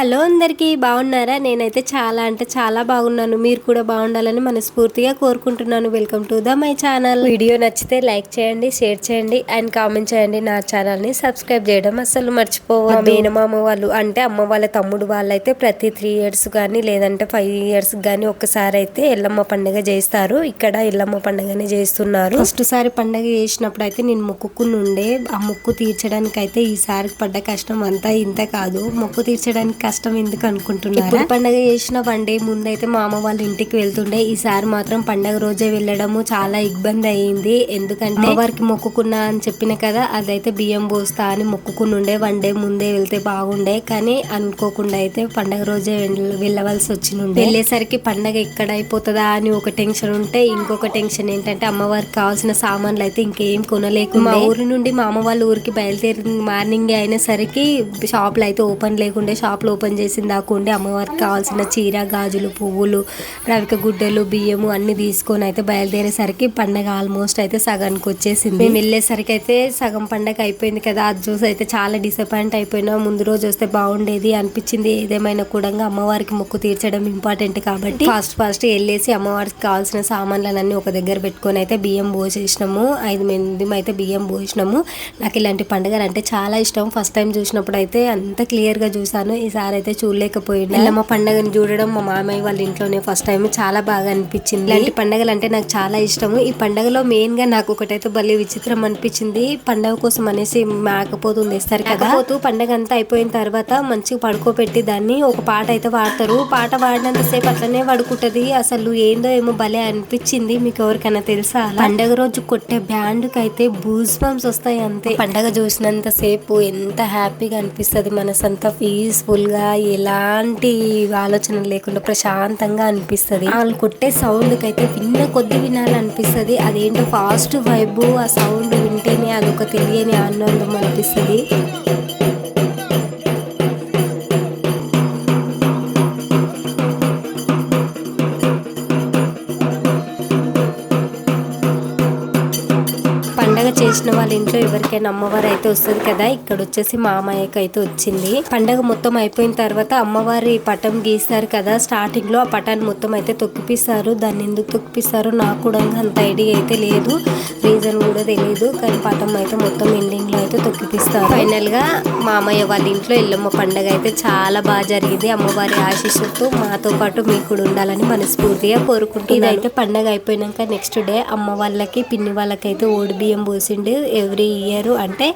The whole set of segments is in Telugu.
హలో అందరికీ బాగున్నారా? నేనైతే చాలా అంటే చాలా బాగున్నాను. మీరు కూడా బాగుండాలని మనస్ఫూర్తిగా కోరుకుంటున్నాను. Welcome to the my channel. Video నచ్చితే లైక్ చేయండి, షేర్ చేయండి అండ్ కామెంట్ చేయండి. నా ఛానల్ని సబ్స్క్రైబ్ చేయడం అస్సలు మర్చిపోవద్దు. మేనమామ వాళ్ళు అంటే అమ్మ వాళ్ళ తమ్ముడు వాళ్ళైతే ప్రతి 3 years కానీ లేదంటే 5 years కానీ ఒక్కసారి అయితే ఎల్లమ్మ పండుగ చేస్తారు. ఇక్కడ ఎల్లమ్మ పండుగని చేస్తున్నారు. ఫస్ట్ సారి పండుగ చేసినప్పుడు అయితే నేను మొక్కుకునుండే. ఆ మొక్కు తీర్చడానికి అయితే ఈసారి పడ్డ కష్టం అంతా ఇంత కాదు. మొక్కు తీర్చడానికి కష్టం ఎందుకు అనుకుంటున్నారు? పండగ చేసిన 1 day ముందైతే మా అమ్మ వాళ్ళ ఇంటికి వెళ్తుండే. ఈసారి మాత్రం పండగ రోజే వెళ్ళడము చాలా ఇబ్బంది అయ్యింది. ఎందుకంటే వారికి మొక్కుకున్నా అని చెప్పిన కదా, అదైతే బియ్యం పోస్తా అని మొక్కుకునుండే. 1 day ముందే వెళ్తే బాగుండే, కానీ అనుకోకుండా అయితే పండగ రోజే వెళ్ళవలసి వచ్చినుండే. వెళ్ళేసరికి పండగ ఎక్కడ అయిపోతుందా అని ఒక టెన్షన్ ఉంటే, ఇంకొక టెన్షన్ ఏంటంటే అమ్మవారికి కావాల్సిన సామాన్లు అయితే ఇంకేం కొనలేకుండా మా ఊరి నుండి మా అమ్మ వాళ్ళ ఊరికి బయలుదేరి మార్నింగ్ అయిన సరికి షాప్లు అయితే ఓపెన్ లేకుండే. షాప్లు ఓపెన్ చేసిన దాకుండి అమ్మవారికి కావాల్సిన చీర, గాజులు, పువ్వులు, రవిక గుడ్డలు, బియ్యము అన్ని తీసుకొని అయితే బయలుదేరేసరికి పండగ ఆల్మోస్ట్ అయితే సగానికి వచ్చేసింది. మేము వెళ్ళేసరికి అయితే సగం పండగ అయిపోయింది కదా. అది చూసి అయితే చాలా డిసప్పాయింట్ అయిపోయినా. ముందు రోజు వస్తే బాగుండేది అనిపించింది. ఏదేమైనా కూడా అమ్మవారికి మొక్కు తీర్చడం ఇంపార్టెంట్ కాబట్టి ఫస్ట్ వెళ్ళేసి అమ్మవారికి కావాల్సిన సామాన్లన్నీ ఒక దగ్గర పెట్టుకొని అయితే బియ్యం పోసేసినాము. 5 మంది అయితే బియ్యం పోసినాము. నాకు ఇలాంటి పండుగలు అంటే చాలా ఇష్టం. ఫస్ట్ టైం చూసినప్పుడు అయితే అంత క్లియర్ గా చూసాను. ఈసారి అయితే చూడలేకపోయింది. ఎల్లమ్మ పండుగని చూడడం మా మామయ్య వాళ్ళ ఇంట్లోనే ఫస్ట్ టైం చాలా బాగా అనిపించింది. ఇలాంటి పండుగలు అంటే నాకు చాలా ఇష్టము. ఈ పండుగలో మెయిన్ గా నాకు ఒకటైతే భలే విచిత్రం అనిపించింది. పండుగ కోసం అనేసి మేకపోతుంది ఇస్తారు కదా. పండుగ అంతా అయిపోయిన తర్వాత మంచిగా పడుకోబెట్టి దాన్ని ఒక పాట అయితే వాడతారు. పాట వాడినంత సేపు అట్లనే పడుకుంటది. అసలు ఏందో ఏమో భలే అనిపించింది. మీకు ఎవరికైనా తెలుసా? పండుగ రోజు కొట్టే బ్యాండ్ కి అయితే బూస్ బంప్స్ వస్తాయి అంతే. పండుగ చూసినంత సేపు ఎంత హ్యాపీగా అనిపిస్తుంది. మనసంతా పీస్ఫుల్ గా ఎలాంటి ఆలోచన లేకుండా ప్రశాంతంగా అనిపిస్తుంది. వాళ్ళు కొట్టే సౌండ్ కి అయితే విన్న కొద్ది వినాలనిపిస్తుంది. అదేంటో ఫాస్ట్ వైబ్. ఆ సౌండ్ వింటేనే అదొక తెలియని ఆనందం అనిపిస్తుంది. పండగ చేసిన వాళ్ళ ఇంట్లో ఎవరికైనా అమ్మవారు అయితే వస్తుంది కదా. ఇక్కడ వచ్చేసి మామయ్యకి అయితే వచ్చింది. పండగ మొత్తం అయిపోయిన తర్వాత అమ్మవారి పటం గీస్తారు కదా. స్టార్టింగ్ లో ఆ పటాన్ని మొత్తం అయితే తొక్కిపిస్తారు. దాన్ని ఎందుకు తొక్కిపిస్తారో నాకు కూడా అంత ఐడియా అయితే లేదు, రీజన్ కూడా తెలియదు. కానీ పటం అయితే మొత్తం ఎండింగ్ లో అయితే తొక్కిపిస్తారు. ఫైనల్ గా మామయ్య వాళ్ళ ఇంట్లో ఎల్లమ్మ పండగ అయితే చాలా బాగా జరిగింది. అమ్మవారి ఆశీస్సులతో మాతో పాటు మీకు కూడా ఉండాలని మనస్ఫూర్తిగా కోరుకుంటున్నాను. ఇదైతే పండగ అయిపోయినాక నెక్స్ట్ డే అమ్మ వాళ్ళకి పిన్ని వాళ్ళకైతే ఓడి బియ్యం పోసిండు. ఎవ్రీ ఇయర్ అంటే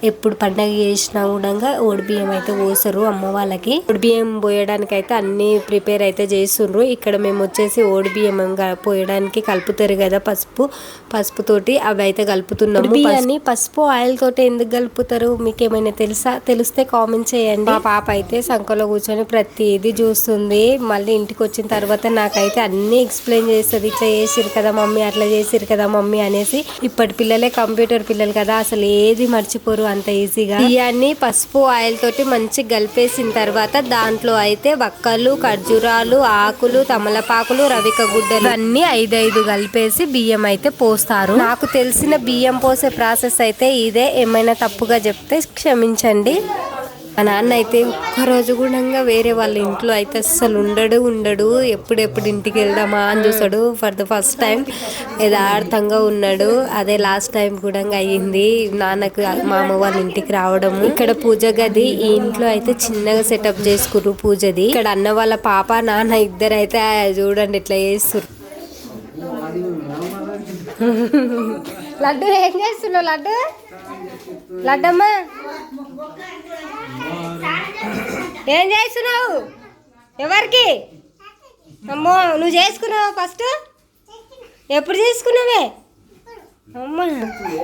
ఎప్పుడు పండగ చేసినా కూడా ఓడి బియ్యం అయితే పోసారు అమ్మ వాళ్ళకి. ఓడి బియ్యం పోయడానికి అయితే అన్ని ప్రిపేర్ అయితే చేస్తుండ్రు. ఇక్కడ మేము వచ్చేసి ఓడి బియ్యం పోయడానికి కలుపుతారు కదా పసుపు తోటి, అవి అయితే కలుపుతున్నాము. బియ్యాన్ని పసుపు ఆయిల్ తోటి ఎందుకు కలుపుతారు మీకు ఏమైనా తెలుసా? తెలిస్తే కామెంట్ చేయండి. మా పాప అయితే సంకలో కూర్చొని ప్రతిదీ చూస్తుంది. మళ్ళీ ఇంటికి వచ్చిన తర్వాత నాకైతే అన్ని ఎక్స్ప్లెయిన్ చేస్తుంది. ఇట్లా చేసిరు కదా మమ్మీ, అట్లా చేసిరు కదా మమ్మీ అనేసి. ఇప్పటి పిల్లలే కంప్యూటర్ పిల్లలు కదా, అసలు ఏది మర్చిపోరు అంత ఈజీగా. బియ్యాన్ని పసుపు ఆయిల్ తోటి మంచిగా కలిపేసిన తర్వాత దాంట్లో అయితే వక్కలు, ఖర్జూరాలు, ఆకులు, తమలపాకులు, రవిక గుడ్డలు అన్ని 5 కలిపేసి బియ్యం అయితే పోస్తారు. నాకు తెలిసిన బియ్యం పోసే ప్రాసెస్ అయితే ఇదే. ఏమైనా తప్పుగా చెప్తే క్షమించండి. మా నాన్న అయితే ఒక్కరోజు కూడా వేరే వాళ్ళ ఇంట్లో అయితే అస్సలు ఉండడు. ఎప్పుడెప్పుడు ఇంటికి వెళ్దామా అని చూస్తాడు. ఫర్ ద ఫస్ట్ టైం యథార్థంగా ఉన్నాడు. అదే లాస్ట్ టైం కూడా అయ్యింది నాన్నకు మా అమ్మ వాళ్ళ ఇంటికి రావడం. ఇక్కడ పూజ గది ఈ ఇంట్లో అయితే చిన్నగా సెటప్ చేసుకుర్రు పూజది. ఇక్కడ అన్న వాళ్ళ పాప నాన్న ఇద్దరు అయితే చూడండి ఇట్లా చేస్తుర్రు. లడ్డు ఏం చేస్తున్నావు? లడ్డమ్మా ఏం చేస్తున్నావు? ఎవరికి? అమ్మో నువ్వు చేసుకున్నావా? ఫస్ట్ ఎప్పుడు చేసుకున్నావే?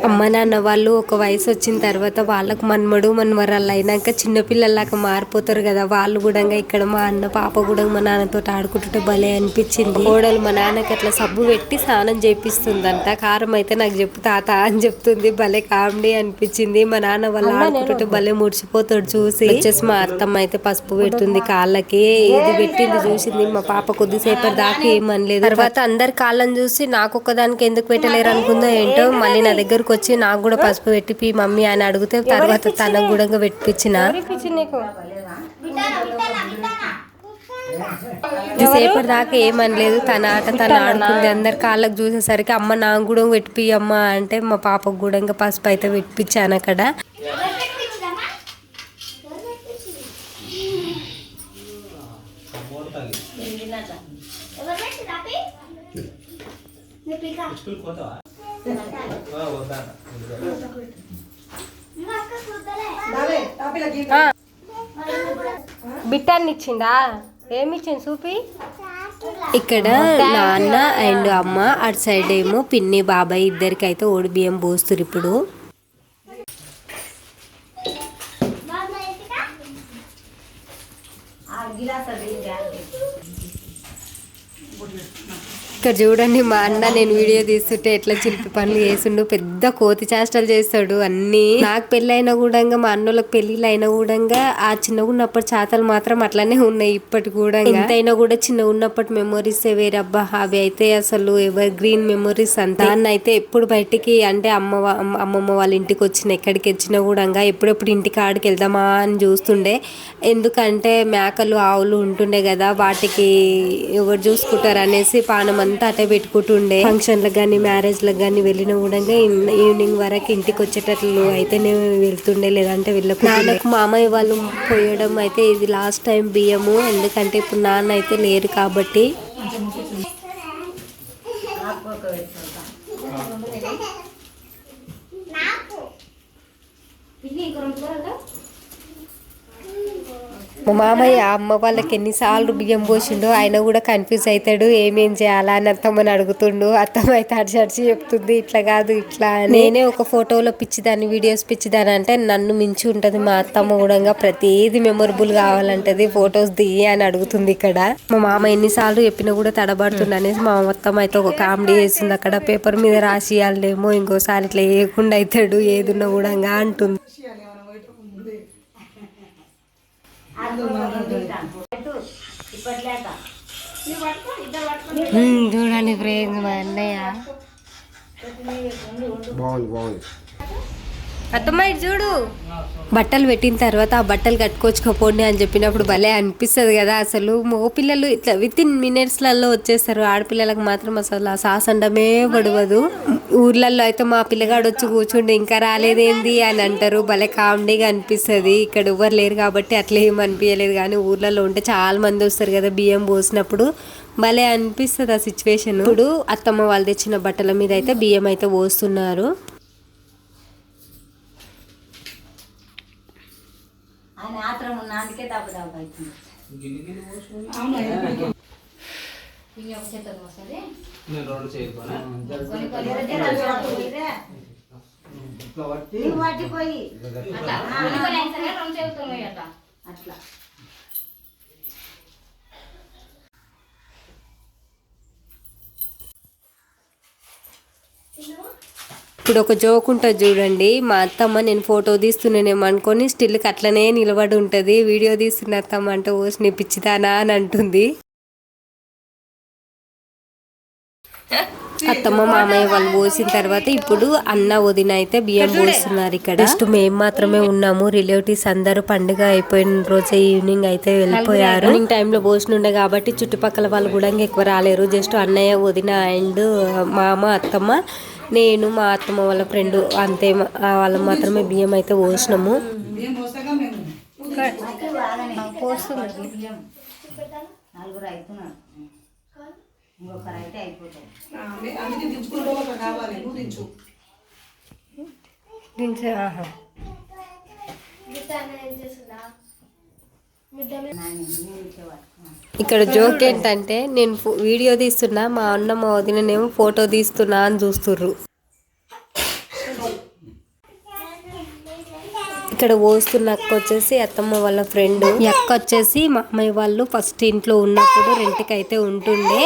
అమ్మ నాన్న వాళ్ళు ఒక వయసు వచ్చిన తర్వాత వాళ్ళకు మన్మడు మన్మరాళ్ళు అయినాక చిన్నపిల్లలాగా మారిపోతారు కదా. వాళ్ళు కూడా ఇక్కడ మా అన్న పాప కూడా మా నాన్నతో ఆడుకుంటుంటే భలే అనిపించింది. కోడలు మా నాన్నకి అట్లా సబ్బు పెట్టి స్నానం చేపిస్తుందంట. కారం అయితే నాకు చెప్పు తాత అని చెప్తుంది. భలే కామెడీ అనిపించింది. మా నాన్న వాళ్ళు ఆడుకుంటుంటే భలే ముడిచిపోతాడు చూసి. వచ్చేసి మా అత్తమ్మ అయితే పసుపు పెడుతుంది కాళ్ళకి. ఇది పెట్టింది చూసింది మా పాప. కొద్దిసేపటి దాకా ఏమనలేదు. తర్వాత అందరి కాళ్ళని చూసి నాకు ఒక్కదానికి ఎందుకు పెట్టలేరు అనుకుందో ఏంటో. మళ్ళీ నా దగ్గరకు వచ్చి నాకు కూడా పసుపు పెట్టి మమ్మీ అని అడిగితే తర్వాత తనకు కూడా పెట్టించిన. సేపటి దాకా ఏమనలేదు, తన ఆట తను ఆడుకుంది. అందరి కాళ్ళకు చూసేసరికి అమ్మ నాకు కూడా పెట్టిపియమ్మ అంటే మా పాపకు కూడా ఇంకా పసుపు అయితే పెట్టిపించాను అక్కడ. బిట్టాన్ని ఇచ్చిందా? ఏమి ఇచ్చింది చూపి. ఇక్కడ నాన్న అండ్ అమ్మ, అటు సైడ్ ఏమో పిన్ని బాబాయ్ ఇద్దరికి అయితే ఓడి బియ్యం పోస్తురు. ఇప్పుడు ఇక్కడ చూడండి మా అన్న నేను వీడియో తీస్తుంటే ఎట్లా చిలిపి పనులు చేస్తుండు. పెద్ద కోతి చేష్టలు చేస్తాడు అన్ని. నాకు పెళ్ళి అయినా కూడా మా అన్నోళ్ళకి పెళ్ళిళ్ళు అయినా కూడా ఆ చిన్నగా ఉన్నప్పటి చాతలు మాత్రం అట్లానే ఉన్నాయి ఇప్పటి కూడా. ఎంతైనా కూడా చిన్నగా ఉన్నప్పటి మెమొరీస్ వేరే అబ్బా. అవి అయితే అసలు ఎవర్ గ్రీన్ మెమొరీస్ అంతా. అయితే ఎప్పుడు బయటికి అంటే అమ్మమ్మ వాళ్ళ ఇంటికి వచ్చిన ఎక్కడికి వచ్చినా కూడా ఎప్పుడెప్పుడు ఇంటికి ఆడికి వెళ్దామా అని చూస్తుండే. ఎందుకంటే మేకలు ఆవులు ఉంటుండే కదా, వాటికి ఎవరు చూసుకుంటారు అనేసి పానం అంతా అటే పెట్టుకుంటుండే. ఫంక్షన్లకు కానీ మ్యారేజ్లకు కానీ వెళ్ళిన కూడా ఈవినింగ్ వరకు ఇంటికి వచ్చేటట్లు అయితేనే వెళ్తుండే, లేదంటే వెళ్ళకుండా. నాన్నకు మామయ్య వాళ్ళు పోయడం అయితే ఇది లాస్ట్ టైం బియ్యము. ఎందుకంటే ఇప్పుడు నాన్న అయితే లేరు కాబట్టి. మా మామయ్య అమ్మ వాళ్ళకి ఎన్నిసార్లు బియ్యం పోసిండో ఆయన కూడా కన్ఫ్యూజ్ అవుతాడు. ఏమేం చేయాలా అని అత్తమ్మని అడుగుతుండు. అత్తమ్మ అయితే అడిచి చెప్తుంది, ఇట్లా కాదు ఇట్లా. నేనే ఒక ఫోటోలో పిచ్చిదాన్ని, వీడియోస్ పిచ్చిదాన్ని అంటే నన్ను మించి ఉంటుంది మా అత్తమ్మ కూడా. ప్రతిదీ మెమొరబుల్ కావాలంటది, ఫొటోస్ దిగి అని అడుగుతుంది. ఇక్కడ మా మామ ఎన్నిసార్లు చెప్పినా కూడా తడబడుతుంది అనేసి మా అత్తమ్మ అయితే ఒక కామెడీ చేస్తుంది. అక్కడ పేపర్ మీద రాసి ఇవ్వాలేమో, ఇంకోసారి ఇట్లా వేయకుండా అవుతాడు ఏదున్నా కూడా అంటుంది. చూడండి ఫ్రెండ్స్ మా అన్నయ్య. అత్తమ్మ ఇటు చూడు. బట్టలు పెట్టిన తర్వాత ఆ బట్టలు కట్టుకోవచ్చుకోపోండి అని చెప్పినప్పుడు భలే అనిపిస్తుంది కదా. అసలు మగపిల్లలు ఇట్లా విత్ ఇన్ మినిట్స్లలో వచ్చేస్తారు, ఆడపిల్లలకు మాత్రం అసలు ఆ సాసండమే పడవదు. ఊర్లలో అయితే మా పిల్లగాడు వచ్చి కూర్చుండి ఇంకా రాలేదేంది అని అంటారు. భలే కామెడీగా అనిపిస్తుంది. ఇక్కడ ఎవరు లేరు కాబట్టి అట్లా ఏం అనిపించలేదు, కానీ ఊర్లలో ఉంటే చాలా మంది వస్తారు కదా బియ్యం పోసినప్పుడు, భలే అనిపిస్తుంది ఆ సిచ్యువేషన్. ఇప్పుడు అత్తమ్మ వాళ్ళు తెచ్చిన బట్టల మీద అయితే బియ్యం అయితే పోస్తున్నారు. ఇప్పుడు ఒక జోక్ ఉంటుంది చూడండి. మా అత్తమ్మ నేను ఫోటో తీస్తున్నానేమో అనుకొని స్టిల్కి అట్లనే నిలబడి ఉంటుంది. వీడియో తీస్తున్న అత్తమ్మ అంటే ఓసి పిచ్చిదానా అని అంటుంది. అత్తమ్మ మామయ్య వాళ్ళు పోసిన తర్వాత ఇప్పుడు అన్న వదిన అయితే బియ్యం పోస్తున్నారు. ఇక్కడ జస్ట్ మేము మాత్రమే ఉన్నాము. రిలేటివ్స్ అందరూ పండుగ అయిపోయిన రోజే ఈవినింగ్ అయితే వెళ్ళిపోయారు. ఈవినింగ్ టైంలో పోసినుండే కాబట్టి చుట్టుపక్కల వాళ్ళు కూడా ఎక్కువ రాలేరు. జస్ట్ అన్నయ్య వదిన అండ్ మామ అత్తమ్మ నేను మా అత్తమ్మ వాళ్ళ ఫ్రెండ్ అంతే, వాళ్ళ మాత్రమే బియ్యం అయితే పోసినాము. ఇక్కడ జోక్ ఏంటంటే నేను వీడియో తీస్తున్నా, మా అన్న మా వదిననేమో ఫోటో తీస్తున్నా అని చూస్తుర్రు. ఇక్కడ పోస్తున్న అక్క వచ్చేసి అత్తమ్మ వాళ్ళ ఫ్రెండ్. ఈ అక్క వచ్చేసి మా అమ్మాయి వాళ్ళు ఫస్ట్ ఇంట్లో ఉన్నప్పుడు రెంట్కి అయితే ఉంటుండే.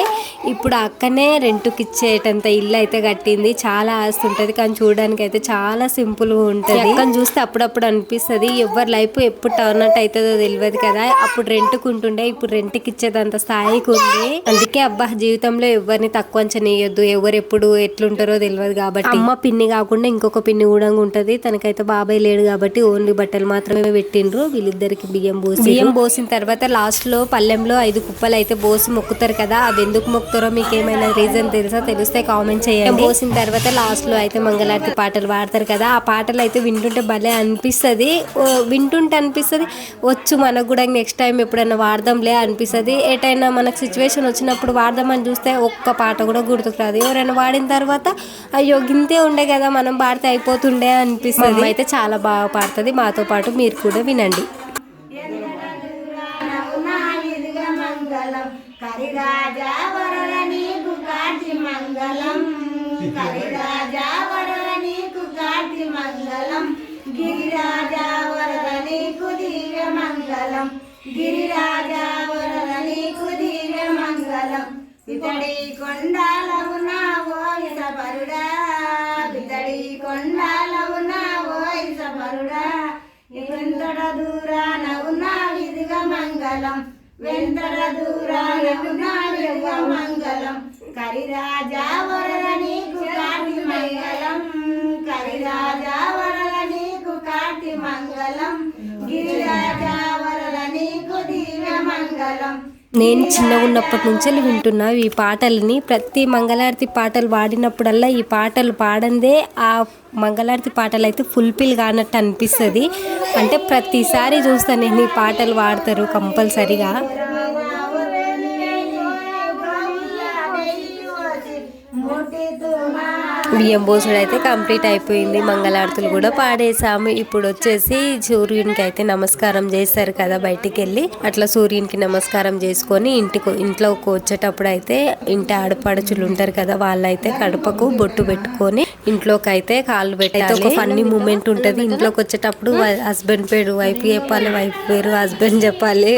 ఇప్పుడు అక్కనే రెంట్కి ఇచ్చేటంత ఇల్లు అయితే కట్టింది. చాలా ఆస్తి ఉంటుంది, కానీ చూడడానికి అయితే చాలా సింపుల్గా ఉంటుంది. అక్కని చూస్తే అప్పుడప్పుడు అనిపిస్తుంది ఎవరి లైఫ్ ఎప్పుడు టర్న్ అవుట్ అవుతుందో తెలియదు కదా. అప్పుడు రెంట్కి ఉంటుండే, ఇప్పుడు రెంట్కి ఇచ్చేదంత స్థాయికి ఉంది. అందుకే అబ్బా జీవితంలో ఎవరిని తక్కువ అంచనీయొద్దు, ఎవరు ఎప్పుడు ఎట్లుంటారో తెలియదు కాబట్టి. అమ్మ పిన్ని కాకుండా ఇంకొక పిన్ని కూడా ఉంటుంది. తనకైతే బాబాయ్ లేడు కాబట్టి ఓన్లీ బట్టలు మాత్రమే పెట్టిండ్రు. వీళ్ళిద్దరికి బియ్యం పోసిన తర్వాత లాస్ట్ లో పల్లెంలో 5 కుప్పలు అయితే పోసి మొక్కుతారు కదా. అవి ఎందుకు మొక్కుతారో మీకు ఏమైనా రీజన్ తెలుసా? తెలిస్తే కామెంట్ చేయండి. పోసిన తర్వాత లాస్ట్ లో అయితే మంగళారతి పాటలు పాడతారు కదా. ఆ పాటలు అయితే వింటుంటే భలే అనిపిస్తుంది. వచ్చు మనకు కూడా నెక్స్ట్ టైం ఎప్పుడైనా వాడదాంలే అనిపిస్తుంది. ఎటైనా మనకు సిచ్యువేషన్ వచ్చినప్పుడు వాడదామని చూస్తే ఒక్క పాట కూడా గుర్తుకు రాదు. ఎవరైనా వాడిన తర్వాత అయ్యో గింతే ఉండే కదా, మనం పాడితే అయిపోతుండే అనిపిస్తుంది. అయితే చాలా బాగా పాడుతుంది. మాతో పాటు మీరు కూడా వినండి. ఇతడి కొండాలవున ఓయిస పరుడా, ఇతడి కొండాలవున ఓయిస పరుడా, వెంతడ దూరాన ఉన్న విధిగా మంగళం, వెంతడ దూరాన ఉన్న విధిగా మంగళం, కరిరాజా వరద నీకు కాటి మంగళం, కరిరాజా వరద నీకు కాటి మంగళం, గిరిరాజా వరద నీకు దివ్య మంగళం. నేను చిన్నగా ఉన్నప్పటి నుంచి వింటున్నా ఈ పాటల్ని. ప్రతి మంగళారతి పాటలు పాడినప్పుడల్లా ఈ పాటలు పాడందే ఆ మంగళారతి పాటలు అయితే ఫుల్ఫిల్ కానట్టు అనిపిస్తుంది. అంటే ప్రతిసారి చూస్తాను నేను ఈ పాటలు పాడతారు కంపల్సరిగా. బియ్యం పోసుడు అయితే కంప్లీట్ అయిపోయింది. మంగళారతులు కూడా పాడేసాము. ఇప్పుడు వచ్చేసి సూర్యునికి అయితే నమస్కారం చేస్తారు కదా బయటికి వెళ్ళి. అట్లా సూర్యునికి నమస్కారం చేసుకొని ఇంట్లోకి వచ్చేటప్పుడు అయితే ఇంటి ఆడపడుచులు ఉంటారు కదా, వాళ్ళైతే కడపకు బొట్టు పెట్టుకొని ఇంట్లోకి అయితే కాళ్ళు పెట్టాలి. ఒక ఫన్నీ మూమెంట్ ఉంటుంది. ఇంట్లోకి వచ్చేటప్పుడు హస్బెండ్ పేరు వైఫ్ చెప్పాలి, వైఫ్ పేరు హస్బెండ్ చెప్పాలి.